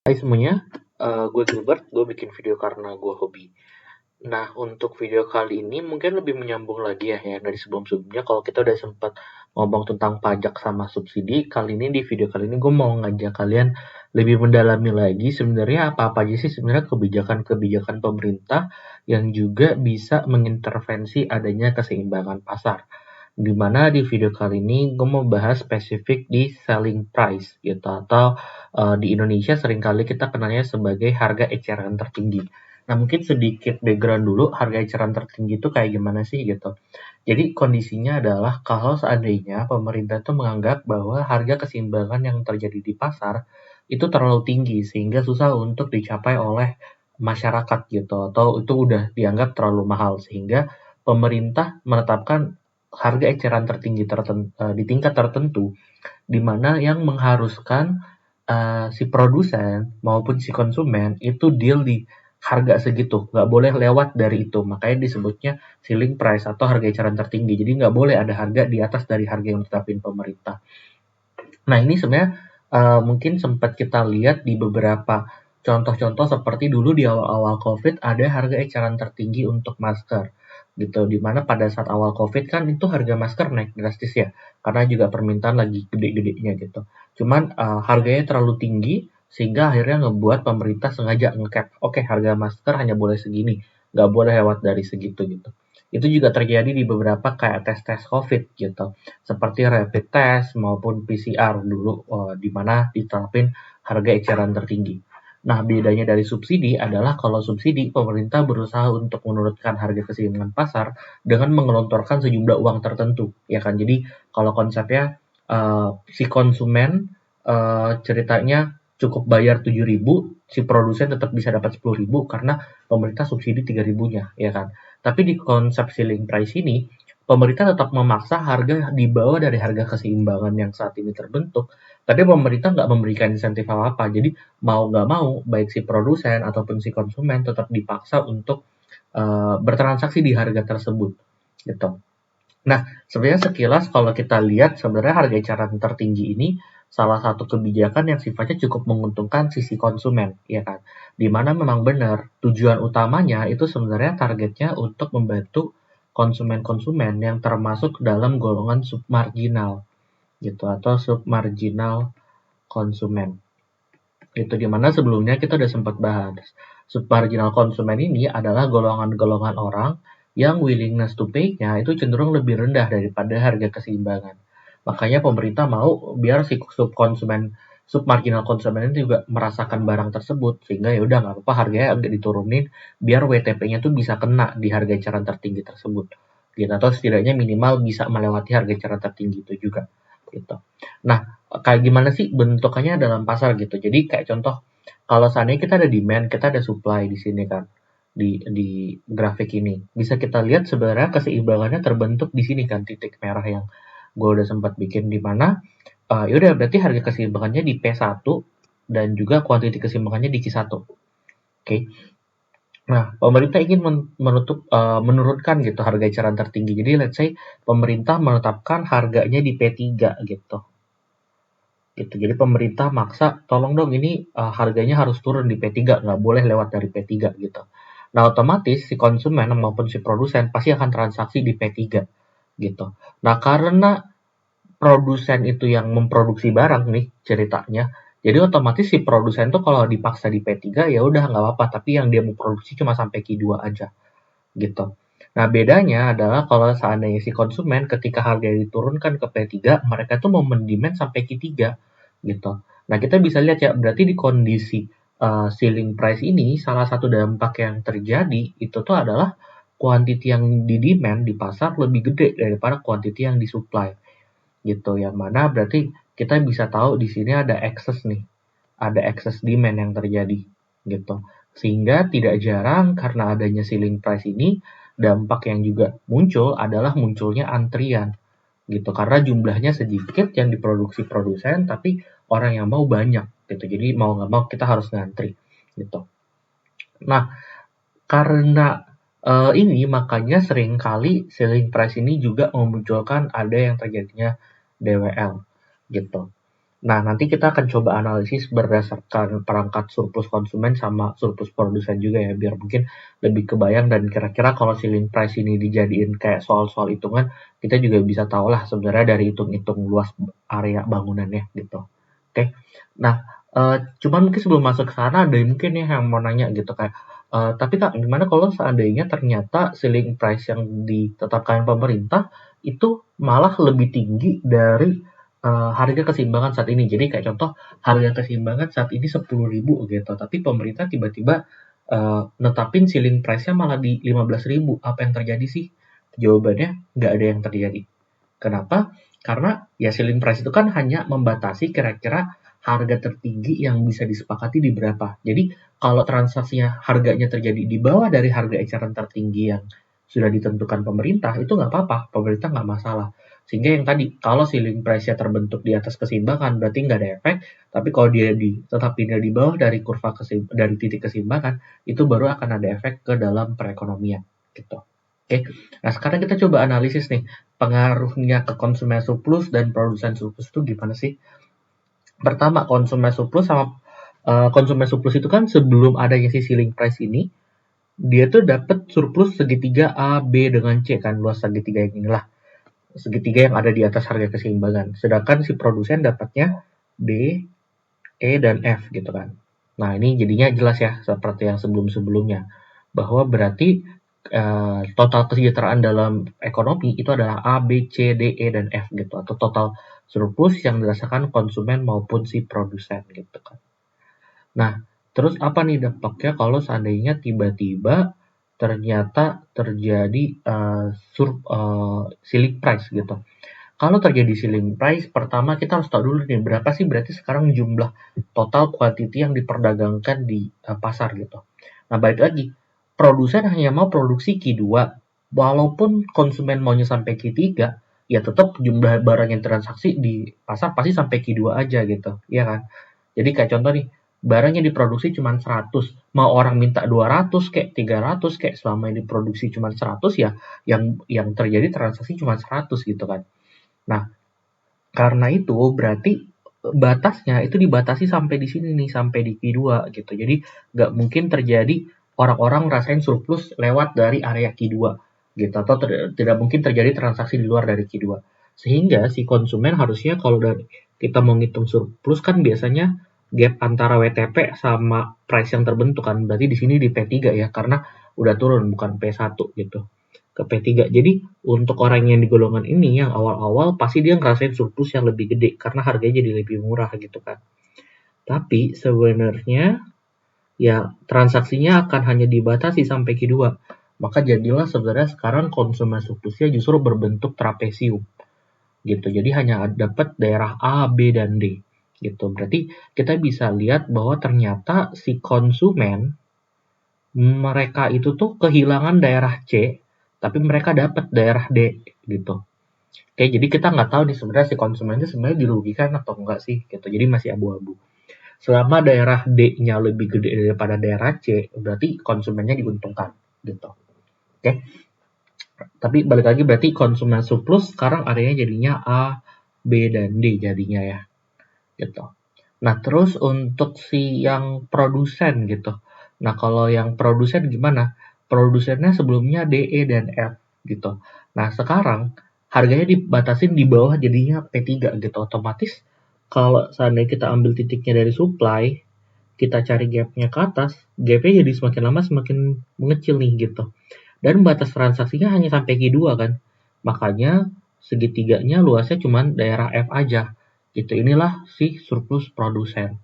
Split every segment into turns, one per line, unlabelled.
Hai semuanya, gue Gilbert, gue bikin video karena gue hobi. Nah, untuk video kali ini mungkin lebih menyambung lagi ya dari sebelum-sebelumnya. Kalau kita udah sempat ngomong tentang pajak sama subsidi, kali ini di video kali ini gue mau ngajak kalian lebih mendalami lagi sebenarnya apa-apa aja sih sebenarnya kebijakan-kebijakan pemerintah yang juga bisa mengintervensi adanya keseimbangan pasar. Di mana di video kali ini gue mau bahas spesifik di selling price gitu atau di Indonesia seringkali kita kenalnya sebagai harga eceran tertinggi. Nah, mungkin sedikit background dulu, harga eceran tertinggi itu kayak gimana sih gitu. Jadi kondisinya adalah kalau seandainya pemerintah itu menganggap bahwa harga keseimbangan yang terjadi di pasar itu terlalu tinggi sehingga susah untuk dicapai oleh masyarakat gitu atau itu udah dianggap terlalu mahal sehingga pemerintah menetapkan harga eceran tertinggi di tingkat tertentu di mana yang mengharuskan si produsen maupun si konsumen itu deal di harga segitu, nggak boleh lewat dari itu. Makanya disebutnya ceiling price atau harga eceran tertinggi. Jadi nggak boleh ada harga di atas dari harga yang ditetapin pemerintah. Nah ini sebenarnya mungkin sempat kita lihat di beberapa contoh-contoh seperti dulu di awal-awal COVID ada harga eceran tertinggi untuk masker gitu dimana pada saat awal COVID kan itu harga masker naik drastis ya karena juga permintaan lagi gede-gedenya gitu cuman harganya terlalu tinggi sehingga akhirnya ngebuat pemerintah sengaja ngecap oke harga masker hanya boleh segini nggak boleh lewat dari segitu gitu itu juga terjadi di beberapa kayak tes-tes COVID gitu seperti rapid test maupun PCR dulu di mana diterapin harga eceran tertinggi. Nah, bedanya dari subsidi adalah kalau subsidi pemerintah berusaha untuk menurunkan harga keseimbangan pasar dengan menggelontorkan sejumlah uang tertentu, ya kan? Jadi kalau konsepnya si konsumen ceritanya cukup bayar 7.000, si produsen tetap bisa dapat 10.000 karena pemerintah subsidi 3.000-nya, ya kan? Tapi di konsep ceiling price ini pemerintah tetap memaksa harga di bawah dari harga keseimbangan yang saat ini terbentuk, tapi pemerintah nggak memberikan insentif apa-apa. Jadi mau nggak mau, baik si produsen ataupun si konsumen tetap dipaksa untuk bertransaksi di harga tersebut, gitu. Nah, sebenarnya sekilas kalau kita lihat sebenarnya harga eceran tertinggi ini salah satu kebijakan yang sifatnya cukup menguntungkan sisi konsumen, ya kan? Di mana memang benar tujuan utamanya itu sebenarnya targetnya untuk membantu konsumen-konsumen yang termasuk dalam golongan submarginal gitu atau submarginal konsumen. Itu dimana sebelumnya kita udah sempat bahas. Submarginal konsumen ini adalah golongan-golongan orang yang willingness to pay-nya itu cenderung lebih rendah daripada harga keseimbangan. Makanya pemerintah mau biar si submarginal konsumen ini juga merasakan barang tersebut sehingga ya udah nggak apa-apa harganya agak diturunin biar WTP-nya tuh bisa kena di harga eceran tertinggi tersebut. Gitu atau setidaknya minimal bisa melewati harga eceran tertinggi itu juga gitu. Nah, kayak gimana sih bentukannya dalam pasar gitu. Jadi kayak contoh kalau seandainya kita ada demand, kita ada supply di sini kan di grafik ini. Bisa kita lihat sebenarnya keseimbangannya terbentuk di sini kan titik merah yang gue udah sempat bikin di mana yaudah berarti harga keseimbangannya di P1 dan juga kuantiti keseimbangannya di Q1. Oke. Nah, pemerintah ingin menurunkan gitu harga eceran tertinggi. Jadi let's say pemerintah menetapkan harganya di P3 gitu. Gitu. Jadi pemerintah maksa, tolong dong ini harganya harus turun di P3, nggak boleh lewat dari P3 gitu. Nah otomatis si konsumen maupun si produsen pasti akan transaksi di P3 gitu. Nah karena produsen itu yang memproduksi barang nih ceritanya, jadi otomatis si produsen tuh kalau dipaksa di P3 ya udah nggak apa-apa, tapi yang dia mau produksi cuma sampai Q2 aja gitu. Nah, bedanya adalah kalau seandainya si konsumen ketika harga diturunkan ke P3, mereka tuh mau mendemand sampai Q3 gitu. Nah, kita bisa lihat ya, berarti di kondisi ceiling price ini salah satu dampak yang terjadi itu tuh adalah quantity yang di demand di pasar lebih gede daripada quantity yang disupply gitu. Yang mana berarti kita bisa tahu di sini ada excess nih, ada excess demand yang terjadi gitu. Sehingga tidak jarang karena adanya ceiling price ini, dampak yang juga muncul adalah munculnya antrian gitu. Karena jumlahnya sedikit yang diproduksi produsen, tapi orang yang mau banyak gitu. Jadi mau nggak mau kita harus ngantri gitu. Nah, karena ini makanya seringkali ceiling price ini juga memunculkan ada yang terjadinya DWL gitu. Nah, nanti kita akan coba analisis berdasarkan perangkat surplus konsumen sama surplus produsen juga ya, biar mungkin lebih kebayang dan kira-kira kalau ceiling price ini dijadiin kayak soal-soal hitungan, kita juga bisa tahu lah sebenarnya dari hitung-hitung luas area bangunannya gitu. Oke. Nah, cuman mungkin sebelum masuk ke sana ada mungkin ya yang mau nanya gitu kayak, tapi Kak, gimana kalau seandainya ternyata ceiling price yang ditetapkan pemerintah itu malah lebih tinggi dari harga keseimbangan saat ini. Jadi kayak contoh harga keseimbangan saat ini 10.000 gitu, tapi pemerintah tiba-tiba netapin ceiling price-nya malah di 15.000. Apa yang terjadi sih? Jawabannya nggak ada yang terjadi. Kenapa? Karena ya ceiling price itu kan hanya membatasi kira-kira harga tertinggi yang bisa disepakati di berapa. Jadi kalau transaksinya harganya terjadi di bawah dari harga eceran tertinggi yang sudah ditentukan pemerintah, itu nggak apa-apa, pemerintah nggak masalah. Sehingga yang tadi, kalau ceiling price-nya terbentuk di atas keseimbangan, berarti nggak ada efek. Tapi kalau dia tetapinnya di bawah dari kurva dari titik keseimbangan, itu baru akan ada efek ke dalam perekonomian. Gitu. Oke, nah sekarang kita coba analisis nih, pengaruhnya ke konsumen surplus dan produsen surplus itu gimana sih? Pertama, konsumen surplus sama konsumen surplus itu kan sebelum adanya si ceiling price ini, dia tuh dapat surplus segitiga A, B dengan C kan, luas segitiga yang inilah segitiga yang ada di atas harga keseimbangan. Sedangkan si produsen dapatnya D, E, dan F gitu kan. Nah, ini jadinya jelas ya, seperti yang sebelum-sebelumnya. Bahwa berarti total kesejahteraan dalam ekonomi itu adalah A, B, C, D, E, dan F gitu. Atau total surplus yang dirasakan konsumen maupun si produsen gitu kan. Nah, terus apa nih dampaknya kalau seandainya tiba-tiba ternyata terjadi ceiling price gitu. Kalau terjadi ceiling price, pertama kita harus tahu dulu nih berapa sih berarti sekarang jumlah total quantity yang diperdagangkan di pasar gitu. Nah, balik lagi, produsen hanya mau produksi Q2, walaupun konsumen maunya sampai Q3, ya tetap jumlah barang yang transaksi di pasar pasti sampai Q2 aja gitu, ya kan? Jadi kayak contoh nih, barang yang diproduksi cuma 100, mau orang minta 200 kayak 300 kayak selama yang diproduksi cuma 100 ya yang terjadi transaksi cuma 100 gitu kan. Nah, karena itu berarti batasnya itu dibatasi sampai di sini nih, sampai di Q2 gitu. Jadi nggak mungkin terjadi orang-orang rasain surplus lewat dari area Q2 gitu, atau tidak mungkin terjadi transaksi di luar dari Q2. Sehingga si konsumen harusnya kalau dari kita mau ngitung surplus kan biasanya gap antara WTP sama price yang terbentuk kan. Berarti di sini di P3 ya, karena udah turun bukan P1 gitu ke P3. Jadi untuk orang yang di golongan ini yang awal-awal pasti dia ngerasain surplus yang lebih gede karena harganya jadi lebih murah gitu kan. Tapi sebenarnya ya transaksinya akan hanya dibatasi sampai Q2. Maka jadilah sebenarnya sekarang konsumen surplusnya justru berbentuk trapesium gitu. Jadi hanya dapat daerah A, B, dan D gitu. Berarti kita bisa lihat bahwa ternyata si konsumen mereka itu tuh kehilangan daerah C, tapi mereka dapat daerah D gitu. Oke, jadi kita nggak tahu nih sebenarnya si konsumen itu sebenarnya dirugikan atau enggak sih gitu. Jadi masih abu-abu. Selama daerah D-nya lebih gede daripada daerah C, berarti konsumennya diuntungkan gitu. Oke. Tapi balik lagi berarti konsumen surplus sekarang areanya jadinya A, B, dan D jadinya ya. Gitu. Nah, terus untuk si yang produsen gitu. Nah, kalau yang produsen gimana? Produsennya sebelumnya D, E, dan F gitu. Nah, sekarang harganya dibatasin di bawah jadinya P3 gitu. Otomatis kalau seandainya kita ambil titiknya dari supply, kita cari gapnya ke atas, gapnya jadi semakin lama semakin mengecil nih gitu. Dan batas transaksinya hanya sampai Q2 kan. Makanya segitiganya luasnya cuma daerah F aja. Gitu. Inilah si surplus produsen.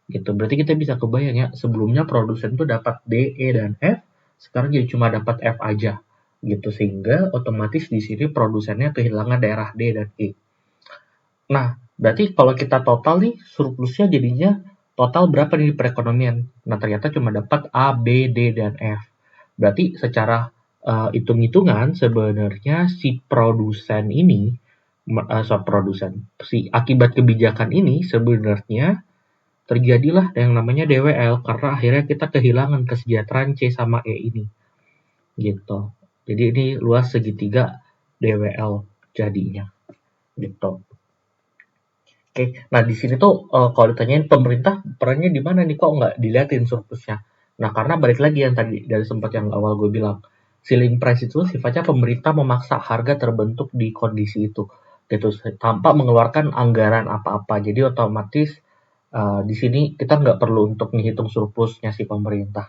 Gitu. Berarti kita bisa kebayang ya, sebelumnya produsen tuh dapat D, E, dan F, sekarang jadi cuma dapat F aja. Gitu. Sehingga otomatis di sini produsennya kehilangan daerah D dan E. Nah, berarti kalau kita total nih, surplusnya jadinya total berapa nih di perekonomian? Nah, ternyata cuma dapat A, B, D, dan F. Berarti secara hitung-hitungan sebenarnya si produsen ini, si akibat kebijakan ini sebenarnya terjadilah yang namanya DWL karena akhirnya kita kehilangan kesejahteraan C sama E ini. Gitu. Jadi ini luas segitiga DWL jadinya. Gitu. Nah di sini tuh kalau ditanyain pemerintah perannya di mana nih, kok nggak diliatin surplusnya? Nah karena balik lagi yang tadi dari sempat yang awal gue bilang, ceiling price itu sifatnya pemerintah memaksa harga terbentuk di kondisi itu, gitu, tanpa mengeluarkan anggaran apa-apa. Jadi otomatis di sini kita nggak perlu untuk menghitung surplusnya si pemerintah,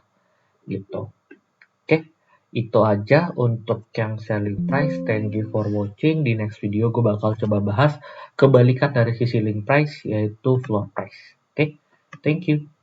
gitu. Oke, itu aja untuk yang selling price. Thank you for watching. Di next video gue bakal coba bahas kebalikan dari si selling price, yaitu floor price. Oke, thank you.